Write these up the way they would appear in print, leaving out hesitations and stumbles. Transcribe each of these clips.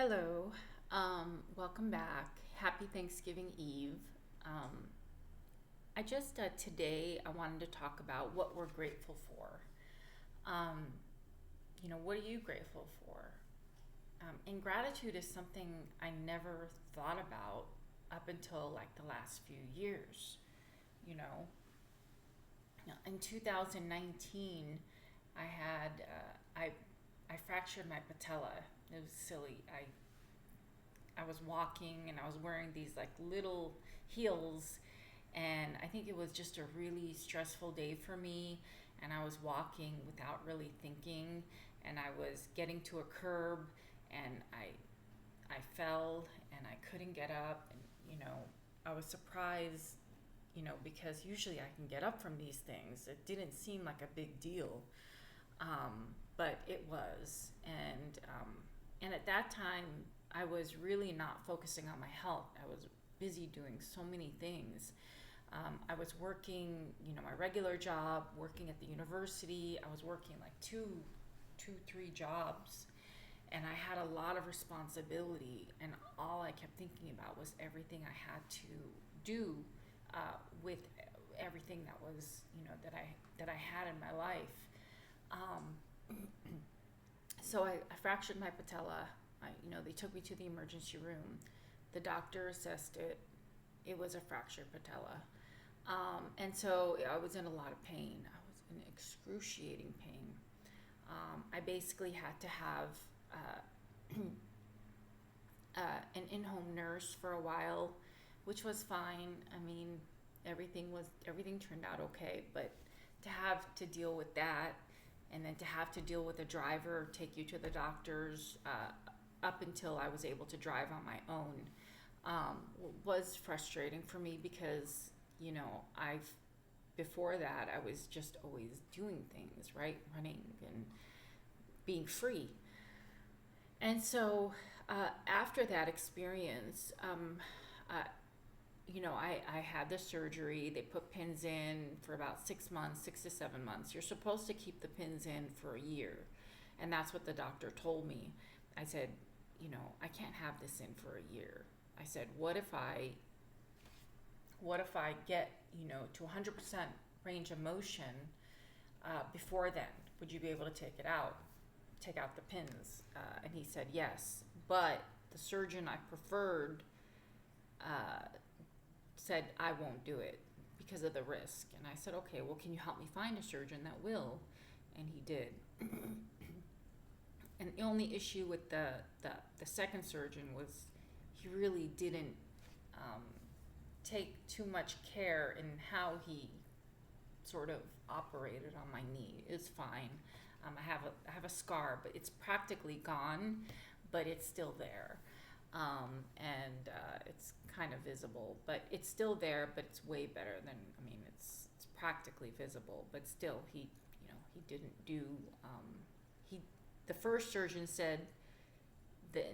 Hello, welcome back. Happy Thanksgiving Eve. Um, today I wanted to talk about what we're grateful for. Um, what are you grateful for? And gratitude is something I never thought about up until like the last few years. You know, in 2019, I had I fractured my patella. It was silly. I was walking and I was wearing these like little heels, and I think it was just a really stressful day for me, and I was walking without really thinking, and I was getting to a curb, and I fell and I couldn't get up, and I was surprised, because usually I can get up from these things. It didn't seem like a big deal, but it was. And at that time, I was really not focusing on my health. I was busy doing so many things. I was working, my regular job, working at the university. I was working like three jobs, and I had a lot of responsibility. And all I kept thinking about was everything I had to do with everything that was, that I had in my life. Um, so I fractured my patella. They took me to the emergency room. The doctor assessed it. It was a fractured patella. And so I was in a lot of pain. I was in excruciating pain. I basically had to have uh, an in-home nurse for a while, which was fine. I mean, everything turned out okay, but to have to deal with that, and then to have to deal with a driver take you to the doctors up until I was able to drive on my own, was frustrating for me because I've before that I was just always doing things, right, running and being free. And so after that experience, I had the surgery. They put pins in for about 6 months, 6 to 7 months. You're supposed to keep the pins in for a year. And that's what the doctor told me. I said, I can't have this in for a year. I said, what if I get, to 100% range of motion before then? Would you be able to take out the pins? And he said, yes. But the surgeon I preferred uh, said, I won't do it because of the risk. And I said, okay, well, can you help me find a surgeon that will? And he did. And the only issue with the second surgeon was he really didn't um, take too much care in how he sort of operated on my knee. It's fine. I have a scar, but it's practically gone, but it's still there. And it's kind of visible, but it's still there, but it's way better than, it's practically visible, but still he didn't do, he, the first surgeon said the,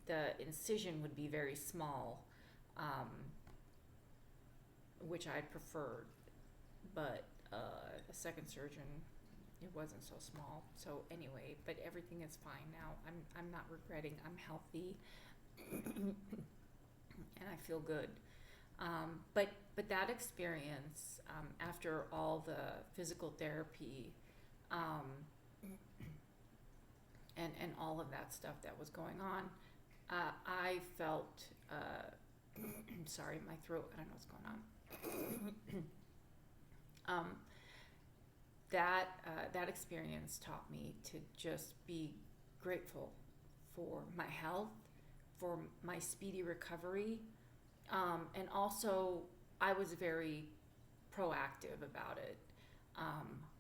the incision would be very small, um, which I preferred, but the second surgeon, it wasn't so small. So anyway, but everything is fine now. I'm not regretting. I'm healthy, and I feel good. But that experience, after all the physical therapy, um, and all of that stuff that was going on, I felt sorry, my throat. I don't know what's going on. um, that experience taught me to just be grateful for my health, for my speedy recovery, and also I was very proactive about it.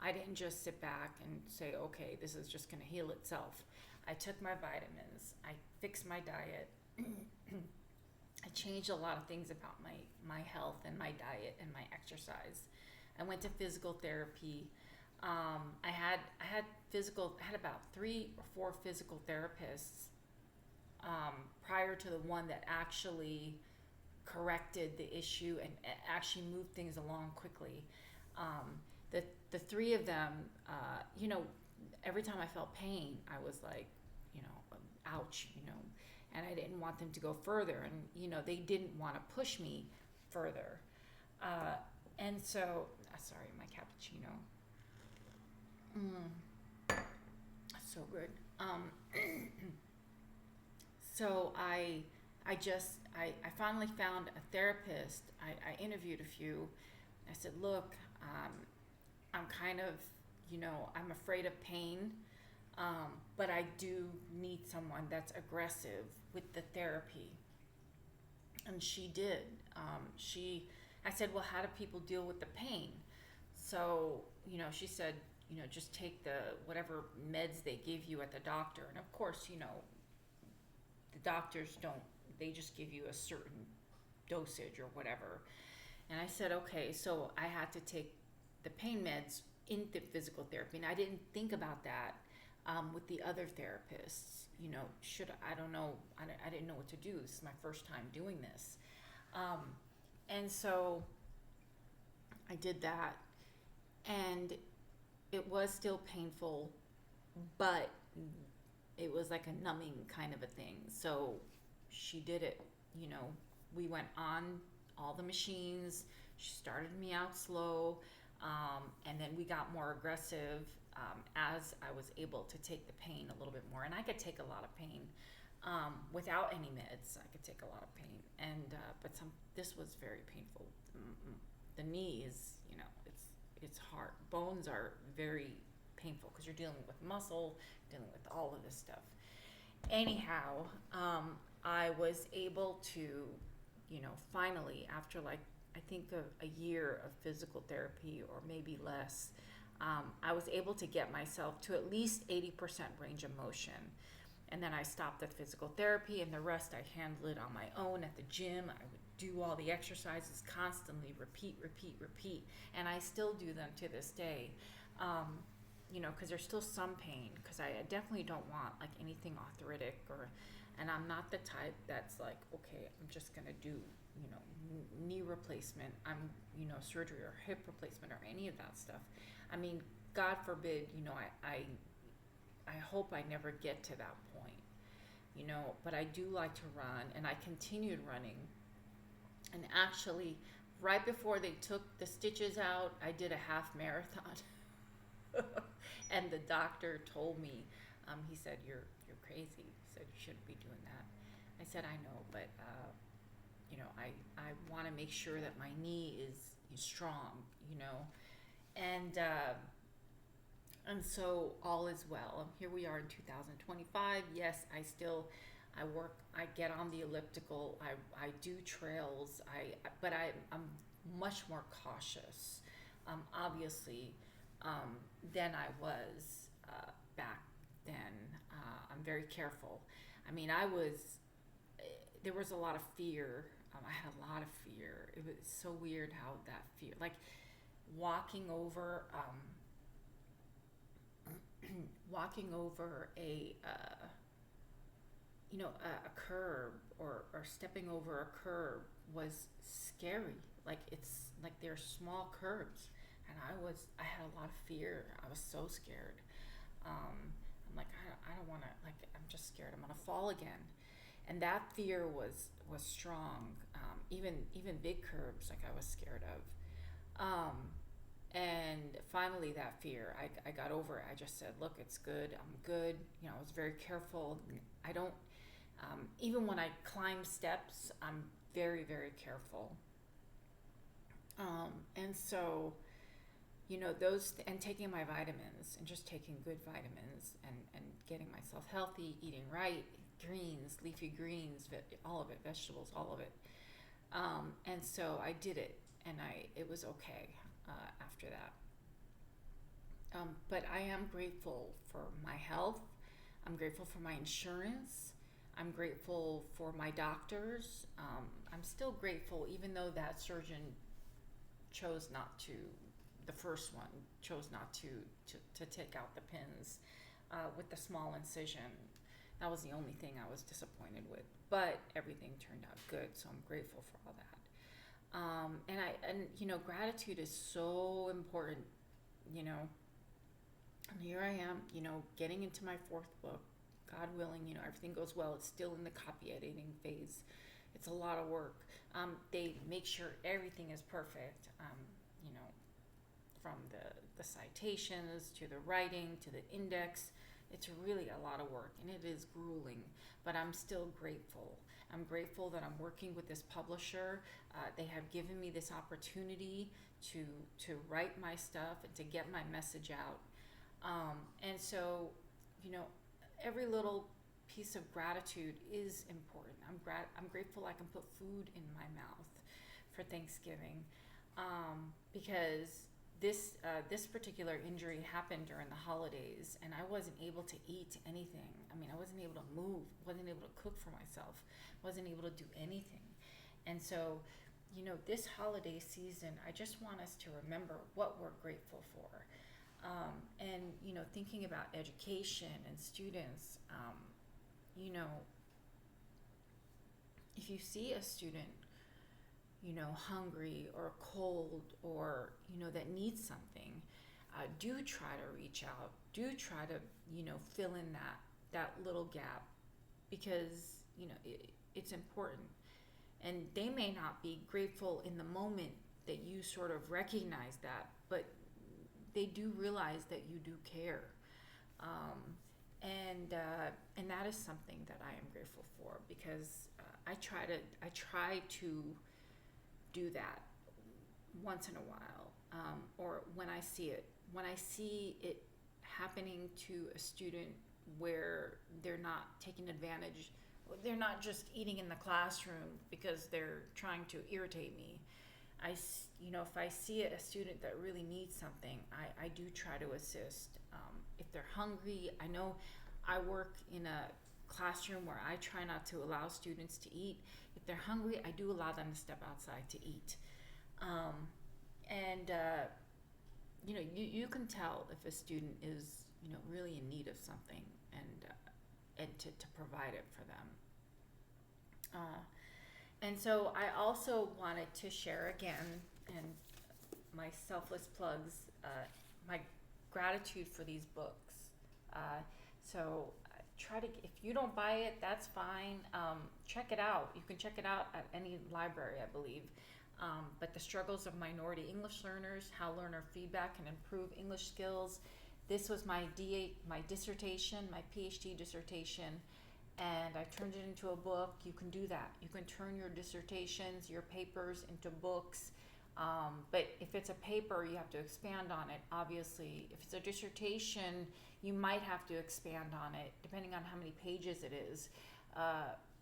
I didn't just sit back and say, okay, this is just going to heal itself. I took my vitamins. I fixed my diet. I changed a lot of things about my health and my diet and my exercise. I went to physical therapy. I had about 3 or 4 physical therapists prior to the one that actually corrected the issue and actually moved things along quickly. The 3 of them, every time I felt pain, I was like, ouch, and I didn't want them to go further, and they didn't want to push me further. And so, sorry, my cappuccino. So good. So I finally found a therapist. I interviewed a few. I said, look, I'm kind of, I'm afraid of pain, but I do need someone that's aggressive with the therapy. And she did. I said, well, how do people deal with the pain? So, she said, just take the whatever meds they give you at the doctor. And of course, the doctors they just give you a certain dosage or whatever. And I said, okay, so I had to take the pain meds in the physical therapy. And I didn't think about that with the other therapists. I don't know. I didn't know what to do. This is my first time doing this. And so I did that. And it was still painful, but it was like a numbing kind of a thing. So she did it. We went on all the machines. She started me out slow, and then we got more aggressive as I was able to take the pain a little bit more. And I could take a lot of pain without any meds. I could take a lot of pain, and but this was very painful. The knee is, it's hard. Bones are very painful because you're dealing with muscle, dealing with all of this stuff. Anyhow, I was able to, finally, after I think a year of physical therapy or maybe less, I was able to get myself to at least 80% range of motion. And then I stopped the physical therapy, and the rest I handled it on my own at the gym. I would do all the exercises constantly, repeat. And I still do them to this day, because there's still some pain, because I definitely don't want anything arthritic, and I'm not the type that's okay, I'm just going to do, knee replacement, surgery or hip replacement or any of that stuff. I mean, God forbid, I hope I never get to that point, but I do like to run, and I continued running. And actually, right before they took the stitches out, I did a half marathon. And the doctor told me, he said, you're crazy. He said, you shouldn't be doing that. I said, I know, but I want to make sure that my knee is strong, and so all is well. Here we are in 2025. Yes, I work, I get on the elliptical, I do trails, but I'm much more cautious, obviously, than I was back then. I'm very careful. I mean, there was a lot of fear. I had a lot of fear. It was so weird how that fear, walking over a curb or stepping over a curb was scary. It's they're small curbs, and I had a lot of fear. I was so scared. I'm I don't want to, I'm just scared I'm gonna fall again. And that fear was strong. Even big curbs, I was scared of. And finally that fear, I got over it. I just said, look, it's good. I'm good. I was very careful. I don't, even when I climb steps, I'm very, very careful. And so, and taking my vitamins and just taking good vitamins and getting myself healthy, eating right, greens, leafy greens, all of it, vegetables, all of it. And so I did it, and it was okay after that. But I am grateful for my health. I'm grateful for my insurance. I'm grateful for my doctors. I'm still grateful, even though that surgeon chose not to, the first one chose not to take out the pins with the small incision. That was the only thing I was disappointed with, but everything turned out good, so I'm grateful for all that. And gratitude is so important, And here I am, getting into my fourth book, God willing, everything goes well. It's still in the copy editing phase. It's a lot of work. They make sure everything is perfect, from the citations to the writing to the index. It's really a lot of work, and it is grueling, but I'm still grateful. I'm grateful that I'm working with this publisher. They have given me this opportunity to write my stuff and to get my message out. And so, every little piece of gratitude is important. I'm grateful I can put food in my mouth for Thanksgiving, because this particular injury happened during the holidays, and I wasn't able to eat anything. I mean, I wasn't able to move, wasn't able to cook for myself, wasn't able to do anything. And so, this holiday season, I just want us to remember what we're grateful for. And, thinking about education and students, if you see a student, hungry or cold or, that needs something, do try to reach out. Do try to, fill in that little gap, because, it's important. And they may not be grateful in the moment that you sort of recognize that, but they do realize that you do care. And that is something that I am grateful for, because I try to do that once in a while, or when I see it happening to a student where they're not taking advantage, they're not just eating in the classroom because they're trying to irritate me. If I see a student that really needs something, I do try to assist. If they're hungry, I know I work in a classroom where I try not to allow students to eat. If they're hungry, I do allow them to step outside to eat. You can tell if a student is, really in need of something, and to provide it for them. And so I also wanted to share again, and my selfless plugs, my gratitude for these books. If you don't buy it, that's fine. Check it out. You can check it out at any library, I believe. But The Struggles of Minority English Learners, How Learner Feedback Can Improve English Skills. This was my dissertation, my PhD dissertation, and I turned it into a book. You can do that. You can turn your dissertations, your papers into books. But if it's a paper, you have to expand on it, obviously. If it's a dissertation, you might have to expand on it, depending on how many pages it is.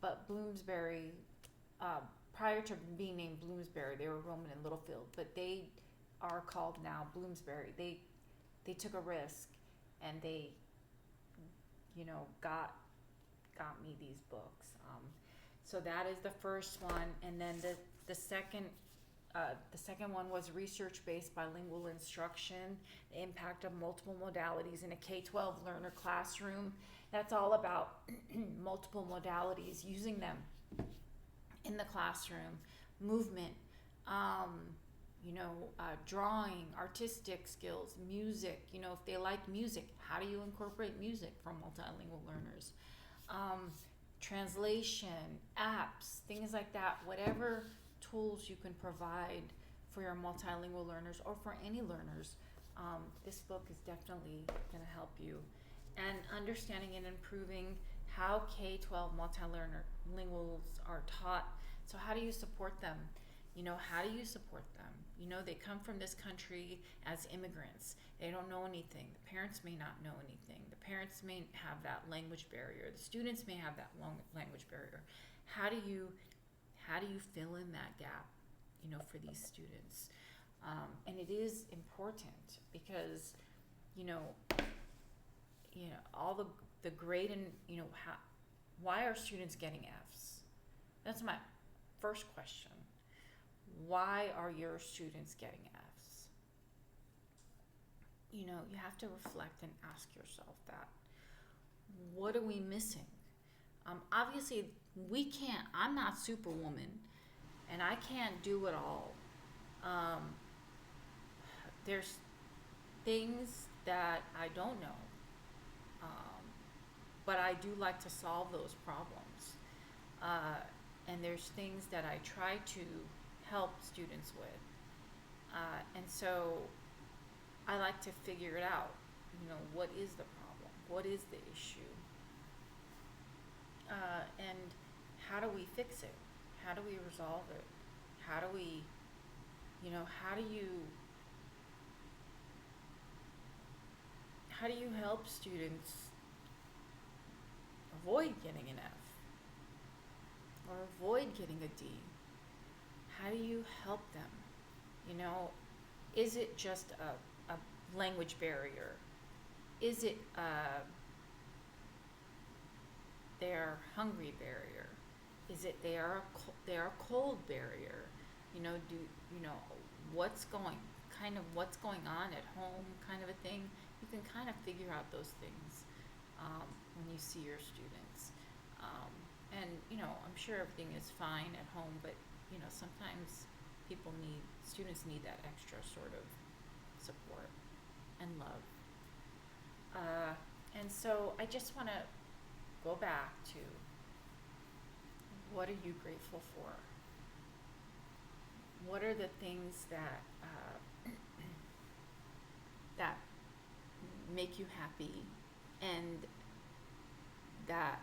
But Bloomsbury, prior to being named Bloomsbury, they were Rowman and Littlefield, but they are called now Bloomsbury. They took a risk, and they, got me these books. So that is the first one, and then the second one was research-based bilingual instruction, the impact of multiple modalities in a K-12 learner classroom. That's all about multiple modalities, using them in the classroom, movement, drawing, artistic skills, music. If they like music, how do you incorporate music for multilingual learners? Translation, apps, things like that. Whatever tools you can provide for your multilingual learners or for any learners, this book is definitely going to help you. And understanding and improving how K-12 multilinguals are taught. So how do you support them? How do you support them? They come from this country as immigrants. They don't know anything. The parents may not know anything. The parents may have that language barrier. The students may have that language barrier. How do you fill in that gap, for these students? And it is important because, all the grade and, why are students getting Fs? That's my first question. Why are your students getting Fs? You have to reflect and ask yourself that. What are we missing? Obviously, I'm not Superwoman, and I can't do it all. There's things that I don't know. but I do like to solve those problems. Uh, and there's things that I try to help students with. And so I like to figure it out. What is the problem? What is the issue? And how do we fix it? How do we resolve it? How do we, how do you help students avoid getting an F or avoid getting a D? How do you help them? Is it just a language barrier? Is it their hungry barrier? Is it their cold barrier? Do what's going on at home, kind of a thing. You can kind of figure out those things when you see your students. And I'm sure everything is fine at home, but sometimes students need that extra sort of support and love. And so I just want to go back to, what are you grateful for? What are the things that that make you happy, and that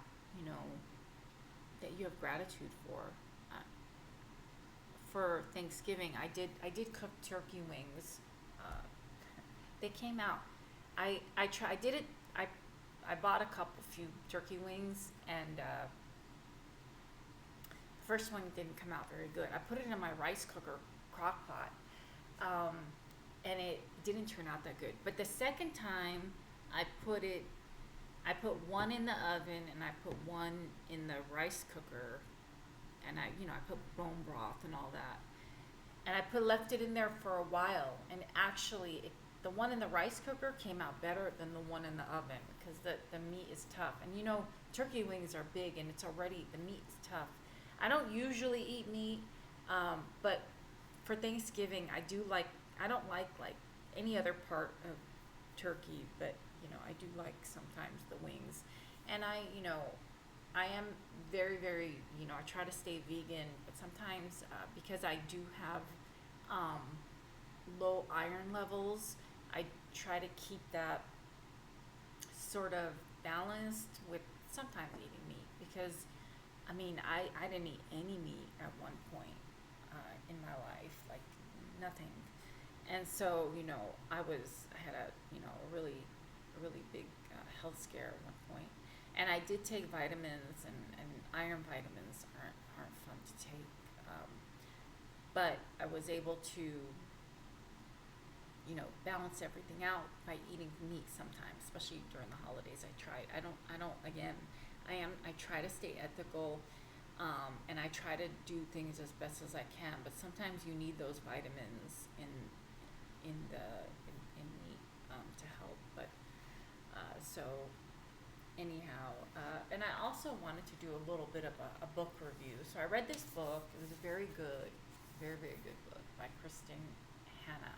that you have gratitude for? For Thanksgiving, I did cook turkey wings. They came out. I did it. I bought a few turkey wings, and the first one didn't come out very good. I put it in my rice cooker crock pot, and it didn't turn out that good. But the second time I put one in the oven, and I put one in the rice cooker, and I put bone broth and all that, and I left it in there for a while, and actually the one in the rice cooker came out better than the one in the oven, because the meat is tough, and turkey wings are big, and the meat is tough. I don't usually eat meat, but for Thanksgiving I don't like any other part of turkey, but I do like sometimes the wings, and I am very, very, I try to stay vegan, but sometimes because I do have low iron levels, I try to keep that sort of balanced with sometimes eating meat, because I didn't eat any meat at one point in my life, like nothing. And so, I had a really big health scare at one point. And I did take vitamins, and iron vitamins aren't fun to take. But I was able to, balance everything out by eating meat sometimes, especially during the holidays. I try to stay ethical, and I try to do things as best as I can. But sometimes you need those vitamins in meat to help. But so. Anyhow, and I also wanted to do a little bit of a book review. So I read this book. It was a very good, very, very good book by Kristen Hanna,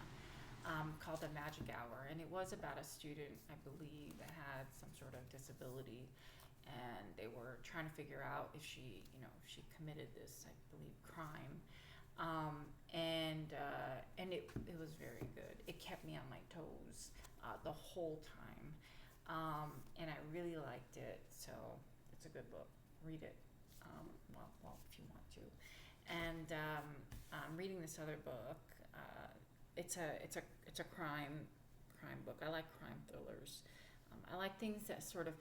called The Magic Hour. And it was about a student, I believe, that had some sort of disability. And they were trying to figure out if she committed this, I believe, crime. And it was very good. It kept me on my toes the whole time. And I really liked it, so it's a good book. Read it, well, if you want to. And I'm reading this other book. It's a crime book. I like crime thrillers. I like things that sort of,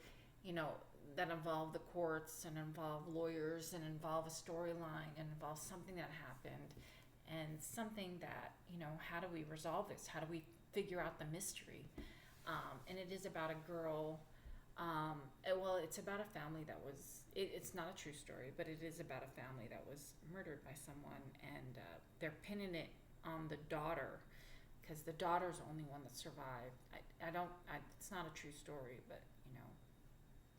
that involve the courts, and involve lawyers, and involve a storyline, and involve something that happened, and something that, how do we resolve this? How do we figure out the mystery? And it is about a girl. It's about a family that was. It's not a true story, but it is about a family that was murdered by someone, and they're pinning it on the daughter, because the daughter's the only one that survived. It's not a true story, but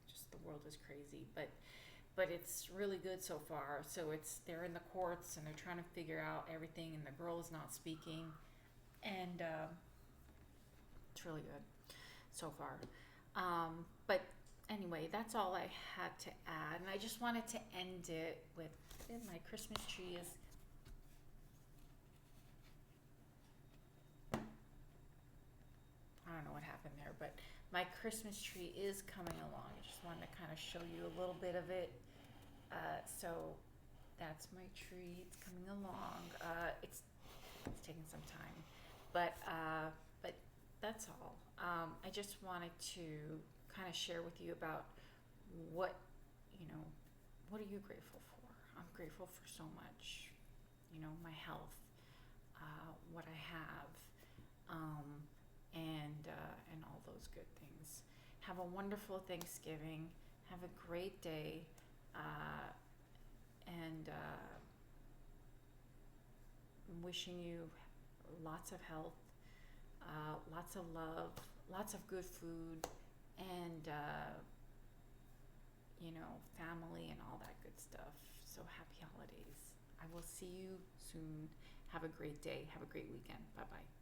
just the world is crazy. But it's really good so far. So they're in the courts, and they're trying to figure out everything, and the girl is not speaking, and it's really good so far. But anyway, that's all I had to add. And I just wanted to end it with my Christmas tree is. I don't know what happened there, but my Christmas tree is coming along. I just wanted to kind of show you a little bit of it. So that's my tree. It's coming along. It's taking some time, but that's all. I just wanted to kind of share with you about what what are you grateful for? I'm grateful for so much. My health, what I have, and all those good things. Have a wonderful Thanksgiving. Have a great day, and I'm wishing you lots of health, lots of love, lots of good food, and family and all that good stuff. So happy holidays. I will see you soon. Have a great day. Have a great weekend. Bye-bye.